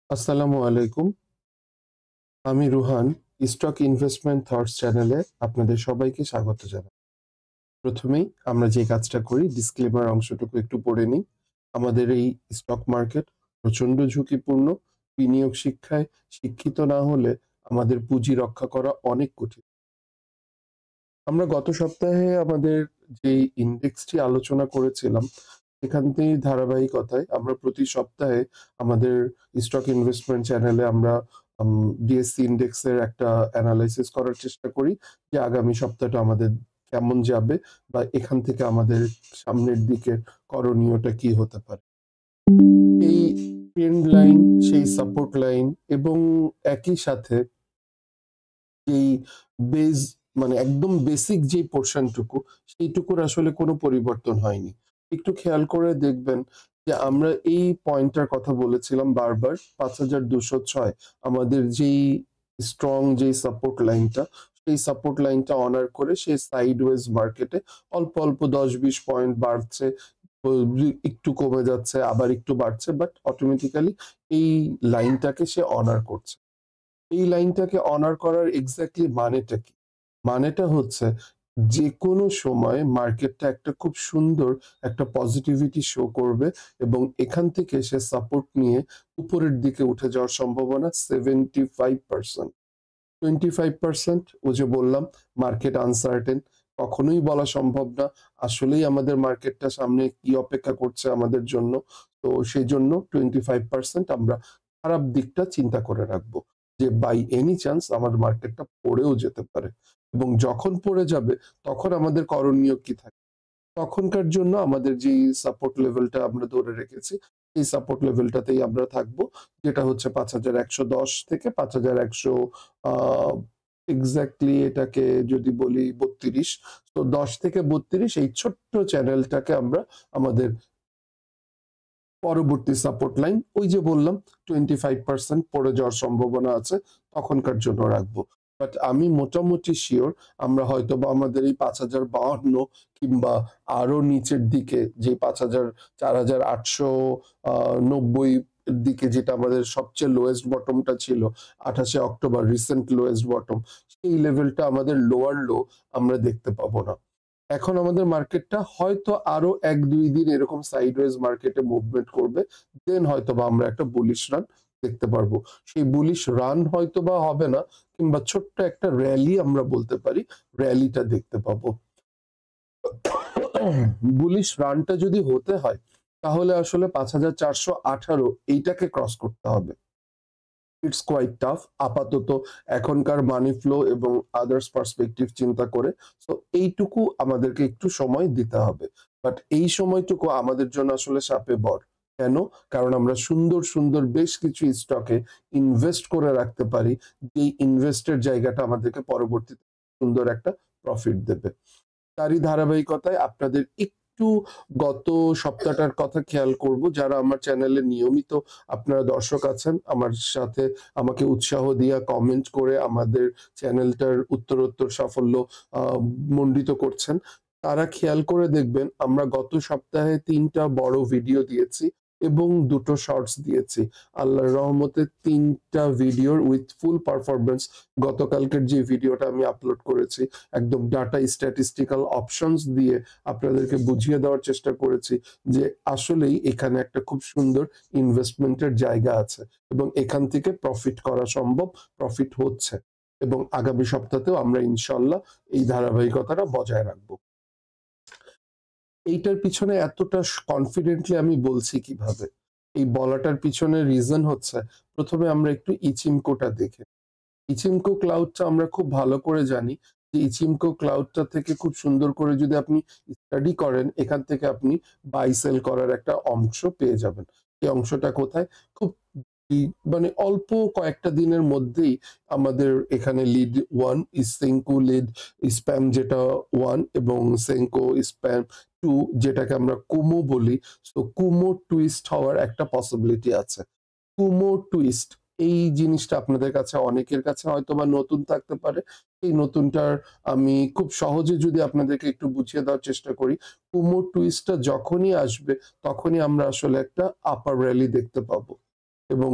আসসালামু আলাইকুম। আমি রুহান। স্টক ইনভেস্টমেন্ট থটস চ্যানেলে আপনাদের সবাইকে স্বাগত জানাই। প্রথমেই আমরা যে কাজটা করি ডিসক্লেমার অংশটুকু একটু পড়ে নিই। আমাদের এই স্টক মার্কেট প্রচন্ড ঝুঁকিপূর্ণ। বিনিয়োগ শিক্ষায় শিক্ষিত না হলে আমাদের পুঁজি রক্ষা করা অনেক কঠিন। আমরা গত সপ্তাহে আমাদের যে ইন্ডেক্সটি আলোচনা করেছিলাম সেখান থেকে ধারাবাহিকতায় আমরা প্রতি সপ্তাহে আমাদের স্টক ইনভেস্টমেন্ট চ্যানেলে আমরা ডিএসসি ইন্ডেক্সের একটা অ্যানালাইসিস করার চেষ্টা করি যে আগামী সপ্তাহটা আমাদের কেমন যাবে বা এখান থেকে আমাদের সামনের দিকে করণীয়টা কি হতে পারে। এই ট্রেন্ড লাইন, সেই সাপোর্ট লাইন এবং একই সাথে এই বেজ মানে একদম বেসিক যে পোর্শনটুকু সেইটুকুর আসলে কোনো পরিবর্তন হয়নি। একটু খেয়াল করে দেখবেন যে আমরা এই পয়েন্টটার কথা বলেছিলাম বারবার ৫,২০৬ আমাদের যেই স্ট্রং যেই সাপোর্ট লাইনটা সেই সাপোর্ট লাইনটা অনার করে সে সাইডওয়েজ মার্কেটে অল্প অল্প ১০-২০ পয়েন্ট বাড়ছে, একটু কমে যাচ্ছে, আবার একটু বাড়ছে, বাট অটোমেটিক্যালি এই লাইনটাকে সে অনার করছে। এই লাইনটাকে অনার করার এক্স্যাক্টলি মানেটা কি? মানেটা হচ্ছে যেকোনো সময় মার্কেটটা একটা খুব সুন্দর একটা পজিটিভিটি শো করবে এবং এখান থেকে সে সাপোর্ট নিয়ে উপরের দিকে উঠে যাওয়ার সম্ভাবনা 75%। 25% ও যে বললাম মার্কেট আনসার্টেন, কখনোই বলা সম্ভব না আসলেই আমাদের মার্কেটটা সামনে কি অপেক্ষা করছে আমাদের জন্য। তো সেজন্য 25% আমরা খারাপ দিকটা চিন্তা করে রাখবো যে বাই এনি চান্স আমার মার্কেটটা পড়েও যেতে পারে এবং যখন পড়ে যাবে তখন আমাদের করণীয় কি থাকে। তখনকার জন্য আমাদের যেই সাপোর্ট লেভেলটা আমরা ধরে রেখেছি এই সাপোর্ট লেভেলটাতেই আমরা থাকবো, যেটা হচ্ছে ৫,১১০ থেকে ৫,১০০ এক্স্যাক্টলি এটাকে যদি বলি ৩২, তো ১০ থেকে ৩২ এই ছোট্ট চ্যানেলটাকে আমরা আমাদের পরবর্তী সাপোর্ট লাইন ওই যে বললাম 25% পড়ে যাওয়ার সম্ভাবনা আছে তখনকার জন্য রাখবো। বাট আমি মোটামুটি শিওর আমরা হয়তো বা আমাদের এই ৫,০৫২ কিংবা আরো নিচের দিকে যে ৫,০০০ ৪,৮৯০ এর দিকে যেটা আমাদের সবচেয়ে লোয়েস্ট বটমটা ছিল ২৮শে অক্টোবর রিসেন্ট লোয়েস্ট বটম, সেই লেভেলটা আমাদের লোয়ার লো আমরা দেখতে পাবো না। এখন আমাদের মার্কেটটা হয়তো আরো ১-২ দিন এরকম সাইডওয়েজ মার্কেটে মুভমেন্ট করবে। দেন হয়তোবা আমরা একটা বুলিশ রান দেখতে পারবো। সেই বুলিশ রান হয়তোবা হবে না কিংবা ছোট্ট একটা র‍্যালি আমরা বলতে পারি, র‍্যালিটা দেখতে পাবো। বুলিশ রানটা যদি হতে হয় তাহলে আসলে ৫,৪১৮ এইটাকে ক্রস করতে হবে। ইটস কোয়াইট টাফ আপাতত এখনকার মানি ফ্লো এবং আদার্স পার্সপেক্টিভ চিন্তা করে। সো এইটুকু আমাদেরকে একটু সময় দিতে হবে। বাট এই সময়টুকু আমাদের জন্য আসলে শাপে বর। কেন? কারণ আমরা সুন্দর, সুন্দর বেশ কিছু স্টকে ইনভেস্ট করে রাখতে পারি। যেই ইনভেস্টের জায়গাটা আমাদেরকে পরবর্তীতে সুন্দর একটা প্রফিট দেবে। তারই ধারাবাহিকতায় আপনাদের একটু গত সপ্তাহটার কথা খেয়াল করব। যারা আমার চ্যানেলে নিয়মিত আপনারা দর্শক আছেন, আমার সাথে আমাকে উৎসাহ দিয়া কমেন্ট করে আমাদের চ্যানেলটার উত্তরোত্তর সাফল্য আ মণ্ডিত করছেন। তারা খেয়াল করে দেখবেন আমরা গত সপ্তাহে ৩ টা বড় ভিডিও দিয়েছি এবং ২ টো শর্টস দিয়েছি। আল্লাহর রহমতে ৩ টা ভিডিওর উইথ ফুল পারফরম্যান্স গতকালকের যে ভিডিওটা আমি আপলোড করেছি একদম ডাটা স্ট্যাটিস্টিক্যাল অপশনস দিয়ে আপনাদেরকে বুঝিয়ে দেওয়ার চেষ্টা করেছি যে আসলেই এখানে একটা খুব সুন্দর ইনভেস্টমেন্টের জায়গা আছে এবং এখান থেকে প্রফিট করা সম্ভব, প্রফিট হচ্ছে এবং আগামী সপ্তাহেও আমরা ইনশাল্লাহ এই ধারাবাহিকতাটা বজায় রাখবো। এইটার পিছনে এতটা কনফিডেন্টলি আমি বলছি কিভাবে? এই বলাটার পিছনে রিজন হচ্ছে প্রথমে আমরা একটু ইচিমকোটা দেখে। ইচিমকো ক্লাউডটা আমরা খুব ভালো করে জানি যে ইচিমকো ক্লাউডটা থেকে খুব সুন্দর করে যদি আপনি স্টাডি করেন এখান থেকে আপনি বাই সেল করার একটা অংশ পেয়ে যাবেন। এই অংশটা কোথায়? খুব মানে অল্প কয়েকটা দিনের মধ্যেই আমাদের এখানে লিড 1 সেঙ্কো লিড স্প্যাম যেটা 1 এবং সেঙ্কো স্প্যাম 2 যেটাকে আমরা কুমো বলি। সো কুমো টুইস্ট হওয়ার একটা পসিবিলিটি আছে। কুমো টুইস্ট এই জিনিসটা আপনাদের কাছে অনেকের কাছে হয়তোবা নতুন থাকতে পারে। এই নতুনটার আমি খুব সহজে যদি আপনাদেরকে একটু বুঝিয়ে দেওয়ার চেষ্টা করি, কুমো টুইস্টটা যখনই আসবে তখনই আমরা আসলে একটা আপার র‍্যালি দেখতে পাবো। এবং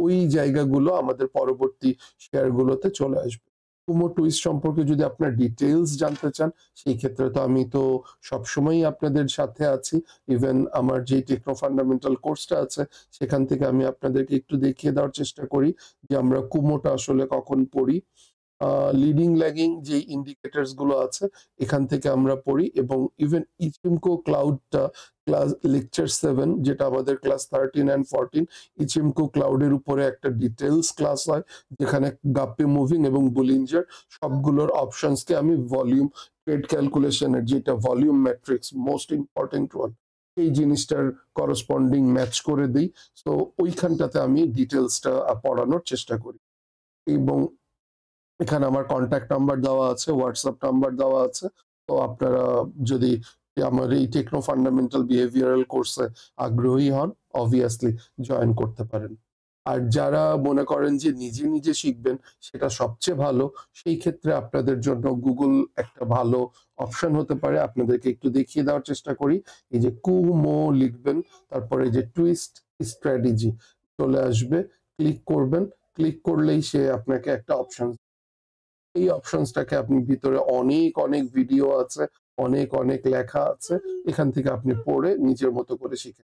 ওই জায়গাগুলো আমাদের পরবর্তী শেয়ারগুলোতে চলে আসবে। কুমো টুইস্ট সম্পর্কে যদি আপনার ডিটেইলস জানতে চান, সেই ক্ষেত্রে তো আমি তো সবসময়ই আপনাদের সাথে আছি। ইভেন আমার যে টেকনো ফান্ডামেন্টাল কোর্সটা আছে, সেখান থেকে আমি আপনাদেরকে একটু দেখিয়ে দেওয়ার চেষ্টা করি যে আমরা কুমোটা আসলে কখন পড়ি। লিডিং ল্যাগিং যে ইন্ডিকেটরস গুলো আছে, এখান থেকে আমরা পড়ি, এবং ইভেন ইচিমকো ক্লাউডটা ক্লাস লেকচার 7, যেটা আমাদের ক্লাস 13 অ্যান্ড 14, ইচিমকো ক্লাউডের উপরে একটা ডিটেলস ক্লাস হয়, যেখানে গাপ্পি মুভিং এবং বুলিঞ্জার সবগুলোর অপশনসকে আমি ভলিউম ট্রেড ক্যালকুলেশনের যেটা volume matrix most important one, এই জিনিসটার করসপন্ডিং ম্যাচ করে দিই। তো ওইখানটাতে আমি ডিটেলসটা পড়ানোর চেষ্টা করি। এবং এখানে আমার কন্ট্যাক্ট নাম্বার দেওয়া আছে, হোয়াটসঅ্যাপ নাম্বার দেওয়া আছে। তো আপনারা যদি আমার এই টেকনো ফান্ডামেন্টাল বিহেভিয়ারাল কোর্সে আগ্রহী হন, অবভিয়াসলি জয়েন করতে পারেন। আর যারা মনে করেন যে নিজে নিজে শিখবেন, সেটা সবচেয়ে ভালো, সেই ক্ষেত্রে আপনাদের জন্য গুগল একটা ভালো অপশন হতে পারে। আপনাদেরকে একটু দেখিয়ে দেওয়ার চেষ্টা করি। এই যে কুমো লিখবেন, তারপরে যে টুইস্ট স্ট্র্যাটেজি চলে আসবে, ক্লিক করবেন। ক্লিক করলেই সে আপনাকে একটা অপশন, এই অপশনসটাকে আপনি ভিতরে অনেক অনেক ভিডিও আছে, অনেক অনেক লেখা আছে, এখান থেকে আপনি পড়ে নিজের মতো করে শিখে।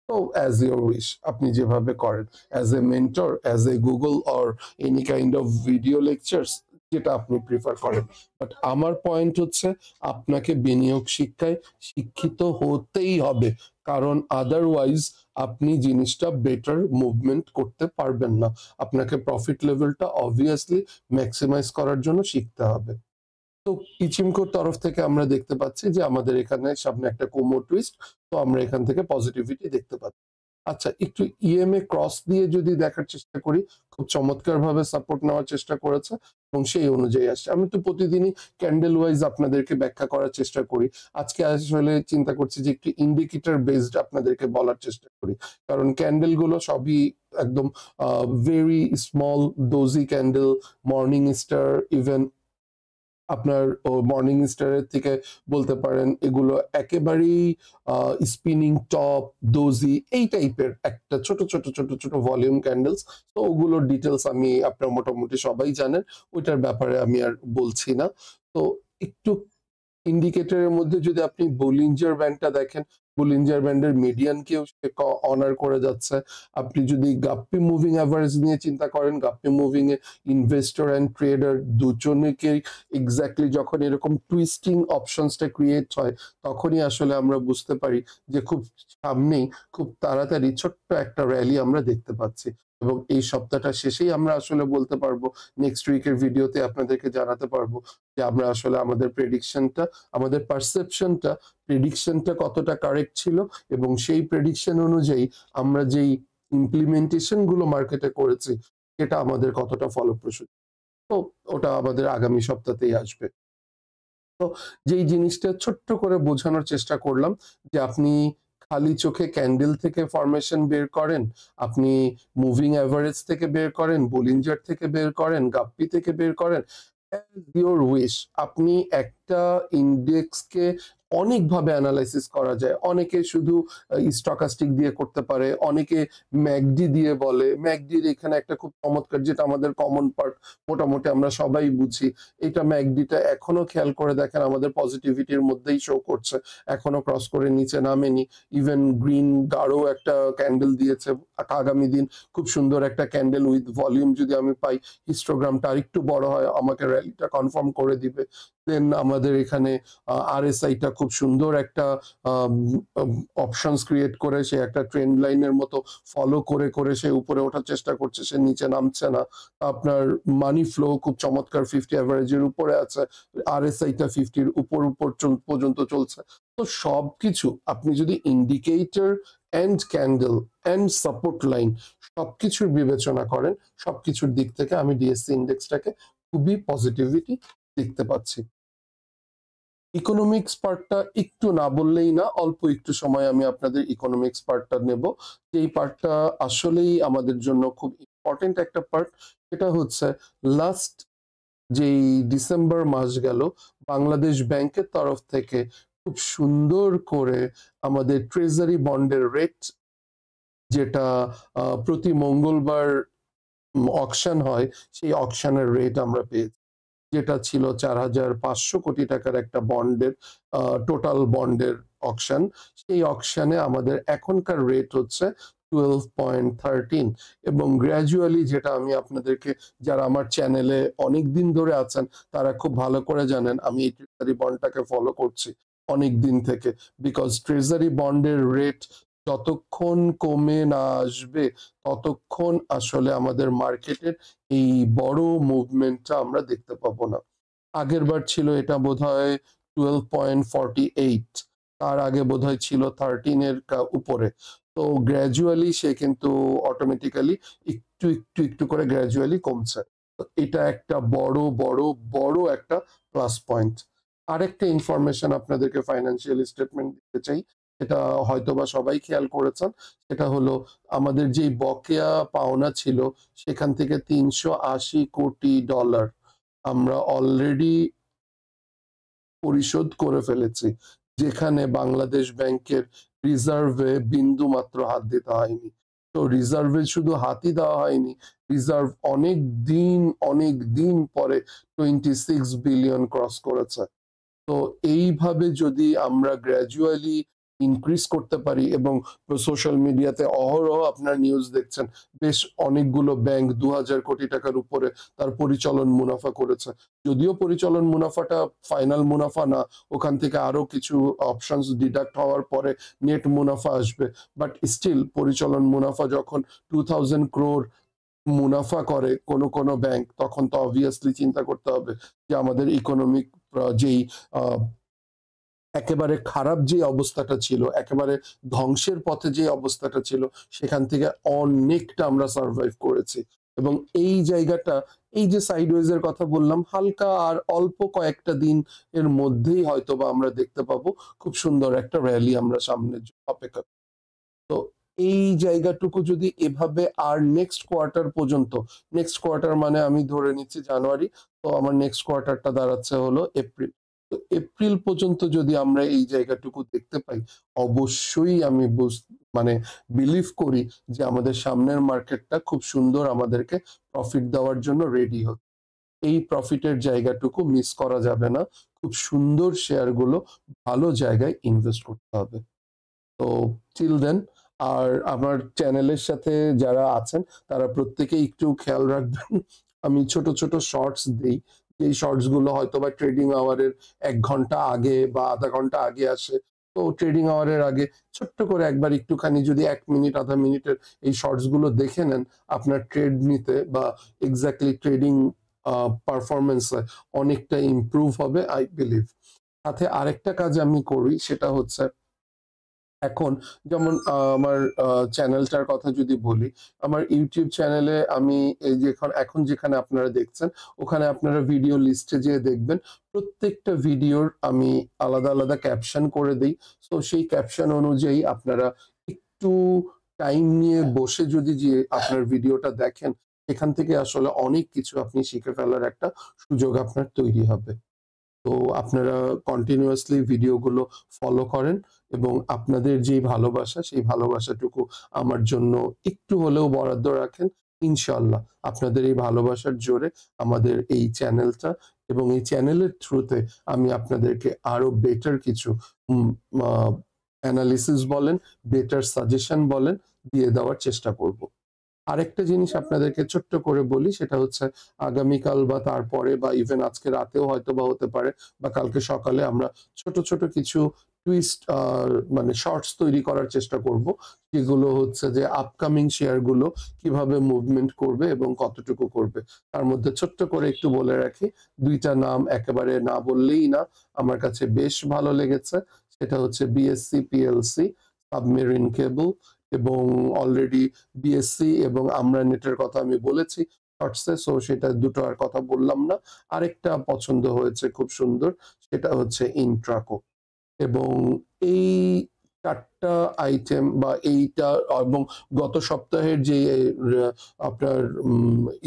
তো অ্যাজ ইউর উইশ, আপনি যেভাবে করেন, as a mentor, as a Google or any kind of video lectures, যেটা আপনি প্রিফার করেন। বাট আমার পয়েন্ট হচ্ছে, আপনাকে বিনিয়োগ শিক্ষায় শিক্ষিত হতেই হবে, কারণ আদারওয়াইজ আপনি জিনিসটা বেটার মুভমেন্ট করতে পারবেন না। আপনাকে প্রফিট লেভেলটা অবভিয়াসলি ম্যাক্সিমাইজ করার জন্য শিখতে হবে। তো ইচিমকোর তরফ থেকে আমরা দেখতে পাচ্ছি যে আমাদের এখানে সামনে একটা কুমো টুইস্ট, তো আমরা এখান থেকে পজিটিভিটি দেখতে পাচ্ছি। আচ্ছা, একটু ইএমএ ক্রস দিয়ে যদি দেখার চেষ্টা করি, খুব চমৎকার ভাবে সাপোর্ট নেওয়ার চেষ্টা করেছে এবং সেই অনুযায়ী আসছে। আমি তো প্রতিদিনই ক্যান্ডেল ওয়াইজ আপনাদেরকে ব্যাখ্যা করার চেষ্টা করি। আজকে আসলে চিন্তা করছি যে একটু ইন্ডিকেটর বেসড আপনাদেরকে বলার চেষ্টা করি, কারণ ক্যান্ডেল গুলো সবই একদম very small doji candle, morning star, even আপনার মর্নিং স্টারের থেকে বলতে পারেন এগুলো একেবারেই স্পিনিং টপ, ডোজি, এই টাইপের একটা ছোট ছোট ছোট ছোট ভলিউম ক্যান্ডেলস। তো ওগুলোর ডিটেলস আমি, আপনার মোটামুটি সবাই জানেন, ওইটার ব্যাপারে আমি আর বলছি না। তো একটু ইন্ডিকেটরের মধ্যে যদি আপনি বোলিঞ্জার ব্যান্ডটা দেখেন, বোলিঞ্জার ব্যান্ডের মিডিয়ানকেও সে অনার করে যাচ্ছে। আপনি যদি গাপ্পি মুভিং অ্যাভারেজ নিয়ে চিন্তা করেন, Guppy moving a investor and trader দুজনকে এক্স্যাক্টলি যখন এরকম টুইস্টিং অপশনসটা ক্রিয়েট হয়, তখনই আসলে আমরা বুঝতে পারি যে খুব সামনেই, খুব তাড়াতাড়ি ছোট্ট একটা র্যালি আমরা দেখতে পাচ্ছি। এবং এই সপ্তাহটা শেষেই আমরা আসলে বলতে পারবো, নেক্সট উইকের ভিডিওতে আপনাদেরকে জানাতে পারবো যে আমরা আসলে আমাদের প্রেডিকশনটা, আমাদের পারসেপশনটা, প্রেডিকশনটা কতটা কারেক্ট ছিল, এবং সেই প্রেডিকশন অনুযায়ী আমরা যেই ইমপ্লিমেন্টেশন গুলো মার্কেটে করেছি, সেটা আমাদের কতটা ফলপ্রসূ। তো ওটা আমাদের আগামী সপ্তাহতেই আসবে। তো যেই জিনিসটা ছোট্ট করে বোঝানোর চেষ্টা করলাম, যে আপনি খালি চোখে ক্যান্ডেল থেকে ফরমেশন বের করেন, আপনি মুভিং অ্যাভারেজ থেকে বের করেন, বোলিঞ্জার থেকে বের করেন, গাপ্পি থেকে বের করেন, ইউর উইশ। আপনি একটা ইন্ডেক্সকে অনেকভাবে অ্যানালাইসিস করা যায়। অনেকে শুধু স্টকাস্টিক দিয়ে করতে পারে, অনেকে ম্যাকডি দিয়ে বলে। ম্যাকডির এখানে একটা খুব চমৎকার, যেটা আমাদের কমন পার্ট, মোটামুটি আমরা সবাই বুঝি, এটা ম্যাকডিটা এখনো খেয়াল করে দেখেন আমাদের পজিটিভিটির মধ্যেই শো করছে, এখনো ক্রস করে নিচে নামেনি। ইভেন গ্রিন গাঢ় একটা ক্যান্ডেল দিয়েছে, আগামী দিন খুব সুন্দর একটা ক্যান্ডেল উইথ ভলিউম যদি আমি পাই, হিস্টোগ্রামটা আরেকটু বড় হয়, আমাকে র্যালিটা কনফার্ম করে দিবে। দেন আমাদের এখানে আরএসআইটা খুব সুন্দর একটা অপশনস ক্রিয়েট করে, সে একটা ট্রেন্ড লাইনের মতো ফলো করে করে সে উপরে ওঠার চেষ্টা করছে, সে নিচে নামছে না। আপনার মানি ফ্লো খুব চমৎকার 50 অ্যাভারেজের উপরে আছে, আরএসআইটা 50-র উপর উপর পর্যন্ত চলছে। তো সবকিছু আপনি যদি indicator and candle and support line সবকিছুর বিবেচনা করেন, সবকিছুর দিক থেকে আমি ডিএসসি ইন্ডেক্সটাকে খুবই পজিটিভিটি দেখতে পাচ্ছি। ইকোনমিক্স পার্টটা একটু না বললেই না, অল্প একটু সময় আমি আপনাদের ইকোনমিক্স পার্টটা নেব। যেই পার্টটা আসলেই আমাদের জন্য খুব ইম্পর্টেন্ট একটা পার্ট, সেটা হচ্ছে লাস্ট যেই ডিসেম্বর মাস গেল, বাংলাদেশ ব্যাংকের তরফ থেকে খুব সুন্দর করে আমাদের ট্রেজারি বন্ডের রেট যেটা প্রতি মঙ্গলবার অকশন হয়, সেই অকশনের রেট আমরা পেয়েছি, যেটা ছিল 4,500 কোটি টাকার একটা বন্ডের টোটাল বন্ডের অকশন। সেই অকশনে আমাদের এখনকার রেট হচ্ছে 12.13, এবং গ্র্যাজুয়ালি, যেটা আমি আপনাদেরকে, যারা আমার চ্যানেলে অনেক দিন ধরে আছেন তারা খুব ভালো করে জানেন, আমি এই ট্রেজারি বন্ডটাকে ফলো করছি অনেক দিন থেকে, বিকজ ট্রেজারি বন্ডের রেট যতক্ষণ কমে না আসবে ততক্ষণ আসলে আমাদের মার্কেটের এই বড় মুভমেন্টটা আমরা দেখতে পাবো না। আগের বার ছিল এটা বোধহয় 12.48, তার আগে বোধহয় ছিল 13 এর উপরে। তো গ্র্যাজুয়ালি সে কিন্তু অটোমেটিক্যালি একটু একটু একটু করে গ্র্যাজুয়ালি কমছে। তো এটা একটা বড় বড় বড় একটা প্লাস পয়েন্ট। আরেকটা ইনফরমেশন আপনাদেরকে ফাইন্যান্সিয়াল স্টেটমেন্ট দিতে চাই, এটা হয়তোবা সবাই খেয়াল করেছেন। সেটা হলো আমাদের যে বকেয়া পাওনা ছিল সেখান থেকে $380 কোটি আমরা অলরেডি পরিশোধ করে ফেলেছি, যেখানে বাংলাদেশ ব্যাংকের রিজার্ভে বিন্দু মাত্র হাত দিতে হয়নি। তো রিজার্ভে শুধু হাতই দেওয়া হয়নি, রিজার্ভ অনেক দিন পরে 26 বিলিয়ন ক্রস করেছে। তো এইভাবে যদি আমরা গ্র্যাজুয়ালি ইনক্রিজ করতে পারি, এবং সোশ্যাল মিডিয়াতে অহরহ আপনার নিউজ দেখছেন, বেশ অনেকগুলো ব্যাংক 2,000 কোটি টাকার উপরে তার পরিচালন মুনাফা করেছে। যদিও পরিচালন মুনাফাটা ফাইনাল মুনাফা না, ওখান থেকে আরো কিছু অপশনস ডিডাক্ট হওয়ার পরে নেট মুনাফা আসবে, বাট স্টিল পরিচালন মুনাফা যখন 2,000 crore মুনাফা করে কোনো কোনো ব্যাংক, তখন তো অবভিয়াসলি চিন্তা করতে হবে যে আমাদের ইকোনমিক যেই একেবারে খারাপ যে অবস্থাটা ছিল, একেবারে ধ্বংসের পথে যে অবস্থাটা ছিল, সেখান থেকে অনেকটা আমরা সার্ভাইভ করেছি। এবং এই জায়গাটা, এই যে সাইডওয়েজ এর কথা বললাম, হালকা আর অল্প কয়েকটা দিন এর মধ্যেই হয়তোবা আমরা দেখতে পাবো খুব সুন্দর একটা র্যালি আমরা সামনে অপেক্ষা। তো এই জায়গাটুকু যদি এভাবে আর নেক্সট কোয়ার্টার পর্যন্ত, নেক্সট কোয়ার্টার মানে আমি ধরে নিচ্ছি জানুয়ারি, তো আমার নেক্সট কোয়ার্টারটা দাঁড়াচ্ছে হলো এপ্রিল। তো এপ্রিল পর্যন্ত যদি আমরা এই জায়গাটুকু দেখতে পাই, অবশ্যই আমি মানে বিলিভ করি যে আমাদের সামনের মার্কেটটা খুব সুন্দর আমাদেরকে প্রফিট দেওয়ার জন্য রেডি হচ্ছে। এই প্রফিটের জায়গাটুকু মিস করা যাবে না, খুব সুন্দর শেয়ারগুলো ভালো জায়গায় ইনভেস্ট করতে হবে। তো টিল দেন, আর আমার চ্যানেলের সাথে যারা আছেন তারা প্রত্যেকেই একটু খেয়াল রাখবেন, আমি ছোট ছোট শর্টস দিই, এই শর্টস গুলো হয়তো বা ট্রেডিং আওয়ারের 1 ঘন্টা আগে বা আধা ঘন্টা আগে আসে। তো ট্রেডিং আওয়ারের আগে ছোট্ট করে একবার একটুখানি যদি 1 মিনিট আধা মিনিটের এই শর্টস গুলো দেখে নেন, আপনার ট্রেড নিতে বা এক্স্যাক্টলি ট্রেডিং পারফরমেন্সে অনেকটা ইমপ্রুভ হবে আই বিলিভ। সাথে আরেকটা কাজ আমি করি, সেটা হচ্ছে এখন যেমন আমার চ্যানেলটার কথা যদি বলি, আমার ইউটিউব চ্যানেলে আমি এই যে এখন যেখানে আপনারা দেখছেন, ওখানে আপনারা ভিডিও লিস্টে যেয়ে দেখবেন প্রত্যেকটা ভিডিওর আমি আলাদা আলাদা ক্যাপশন করে দিই। তো সেই ক্যাপশন অনুযায়ী আপনারা একটু টাইম নিয়ে বসে যদি যে আপনার ভিডিওটা দেখেন, এখান থেকে আসলে অনেক কিছু আপনি শিখে ফেলার একটা সুযোগ আপনার তৈরি হবে। তো আপনারা কন্টিনিউয়াসলি ভিডিওগুলো ফলো করেন, এবং আপনাদের যে ভালোবাসা, সেই ভালোবাসাটুকু আমার জন্য একটু হলেও বরাদ্দ রাখেন। ইনশাআল্লাহ আপনাদের এই ভালোবাসার জোরে আমাদের এই চ্যানেলটা, এবং এই চ্যানেলের থ্রুতে আমি আপনাদেরকে আরো বেটার কিছু অ্যানালিসিস বলেন, বেটার সাজেশন বলেন, দিয়ে দেওয়ার চেষ্টা করব। আরেকটা জিনিস আপনাদেরকে ছোট্ট করে বলি, সেটা হচ্ছে আগামীকাল বা তারপরে বা ইভেন আজকে রাতেও হয়তো বা হতে পারে, বা কালকে সকালে আমরা ছোট ছোট কিছু টুইস্ট মানে শর্টস তৈরি করার চেষ্টা করব, যেগুলো হচ্ছে যে আপকামিং শেয়ার গুলো কিভাবে মুভমেন্ট করবে এবং কতটুকু করবে। তার মধ্যে ছোট্ট করে একটু বলে রাখি, 2টা নাম একেবারে না বললেই না, আমার কাছে বেশ ভালো লেগেছে। সেটা হচ্ছে বিএসসি পিএলসি, সাবমেরিন কেবল, এবং অলরেডি বিএসসি এবং আমরা নেটের কথা আমি বলেছি শর্টসে, সো সেটা দুটো আর কথা বললাম না। আরেকটা পছন্দ হয়েছে খুব সুন্দর, সেটা হচ্ছে ইন্ট্রাকো। এবং এই 4টা আইটেম বা এইটা এবং গত সপ্তাহের যে আপনার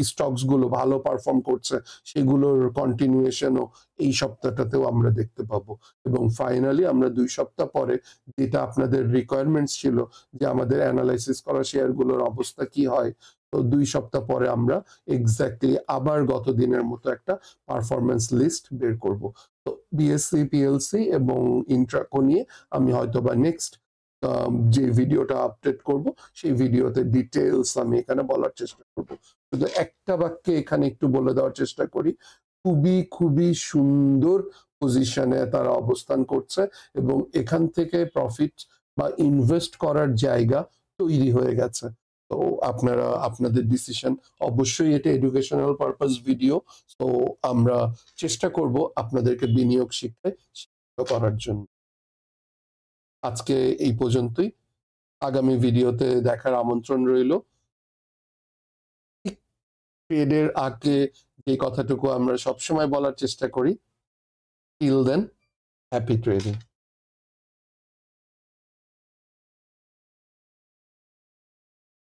স্টকস গুলো ভালো পারফর্ম করছে সেগুলোর কন্টিনিউয়েশনও এই সপ্তাহটাতেও আমরা দেখতে পাবো। এবং ফাইনালি আমরা 2 সপ্তাহ পরে যেটা আপনাদের রিকোয়ারমেন্টস ছিল যে আমাদের অ্যানালাইসিস করা শেয়ারগুলোর অবস্থা কি হয়, তো 2 সপ্তাহ পরে আমরা এক্স্যাক্টলি আবার গত দিনের মতো একটা পারফরম্যান্স লিস্ট বের করব। তো বিএসসি, পিএলসি এবং ইন্ট্রাকো নিয়ে আমি হয়তোবা নেক্সট যে ভিডিওটা আপডেট করব সেই ভিডিওতে ডিটেলস আমি এখানে বলার চেষ্টা করব। শুধু একটা বাক্যে এখানে একটু বলে দেওয়ার চেষ্টা করি, খুবই খুবই সুন্দর পজিশনে তারা অবস্থান করছে এবং এখান থেকে প্রফিট বা ইনভেস্ট করার জায়গা তৈরি হয়ে গেছে। তো আপনারা আপনাদের ডিসিশন, অবশ্যই এটা এডুকেশনাল পারপাস ভিডিও, তো আমরা চেষ্টা করব আপনাদেরকে বিনিয়োগ শিক্ষায় শিক্ষিত করার জন্য। আজকে এই পর্যন্তই। আগামী ভিডিওতে দেখার আমন্ত্রণ রইল। ট্রেডের আগে যে কথাটুকু আমরা সবসময় বলার চেষ্টা করি, টিল দেন হ্যাপি ট্রেডিং।